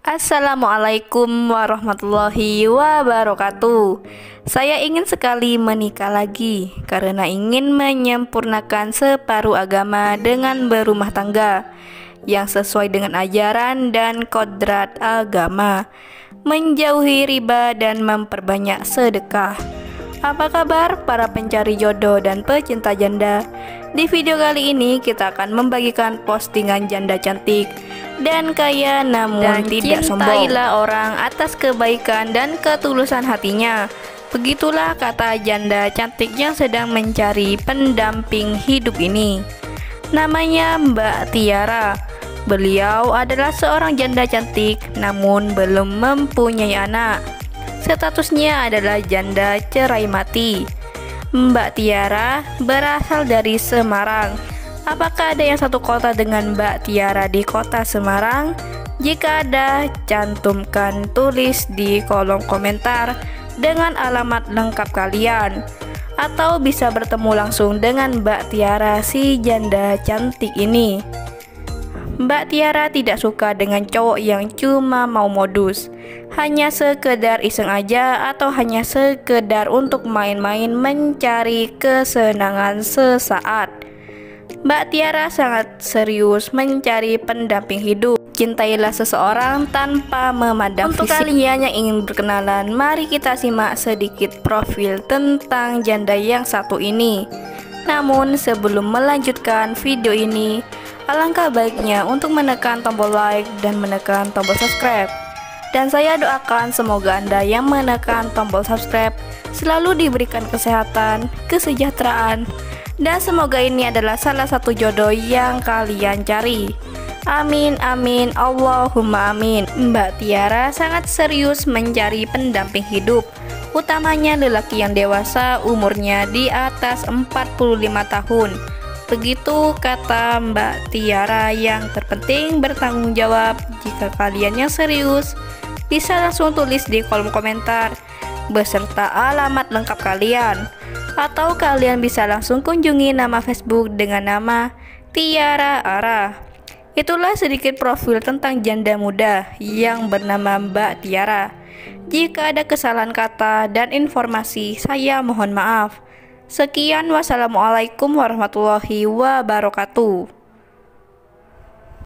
Assalamualaikum warahmatullahi wabarakatuh. Saya ingin sekali menikah lagi karena ingin menyempurnakan separuh agama dengan berumah tangga yang sesuai dengan ajaran dan kodrat agama, menjauhi riba dan memperbanyak sedekah. Apa kabar para pencari jodoh dan pecinta janda? Di video kali ini kita akan membagikan postingan janda cantik dan kaya namun tidak sombong. Cintailah orang atas kebaikan dan ketulusan hatinya. Begitulah kata janda cantik yang sedang mencari pendamping hidup ini. Namanya Mbak Tiara. Beliau adalah seorang janda cantik namun belum mempunyai anak. Statusnya adalah janda cerai mati. Mbak Tiara berasal dari Semarang. Apakah ada yang satu kota dengan Mbak Tiara di kota Semarang? Jika ada, cantumkan tulis di kolom komentar dengan alamat lengkap kalian. Atau bisa bertemu langsung dengan Mbak Tiara si janda cantik ini. Mbak Tiara tidak suka dengan cowok yang cuma mau modus, hanya sekedar iseng aja atau hanya sekedar untuk main-main mencari kesenangan sesaat. Mbak Tiara sangat serius mencari pendamping hidup. Cintailah seseorang tanpa memandang fisik. Untuk kalian yang ingin berkenalan, mari kita simak sedikit profil tentang janda yang satu ini. Namun sebelum melanjutkan video ini, alangkah baiknya untuk menekan tombol like dan menekan tombol subscribe. Dan saya doakan semoga Anda yang menekan tombol subscribe selalu diberikan kesehatan, kesejahteraan, dan semoga ini adalah salah satu jodoh yang kalian cari. Amin amin Allahumma amin. Mbak Tiara sangat serius mencari pendamping hidup, utamanya lelaki yang dewasa, umurnya di atas 45 tahun. Begitu kata Mbak Tiara. Yang terpenting bertanggung jawab. Jika kalian yang serius, bisa langsung tulis di kolom komentar beserta alamat lengkap kalian, atau kalian bisa langsung kunjungi nama Facebook dengan nama Tiara Ara. Itulah sedikit profil tentang janda muda yang bernama Mbak Tiara. Jika ada kesalahan kata dan informasi, saya mohon maaf. Sekian, wassalamualaikum warahmatullahi wabarakatuh.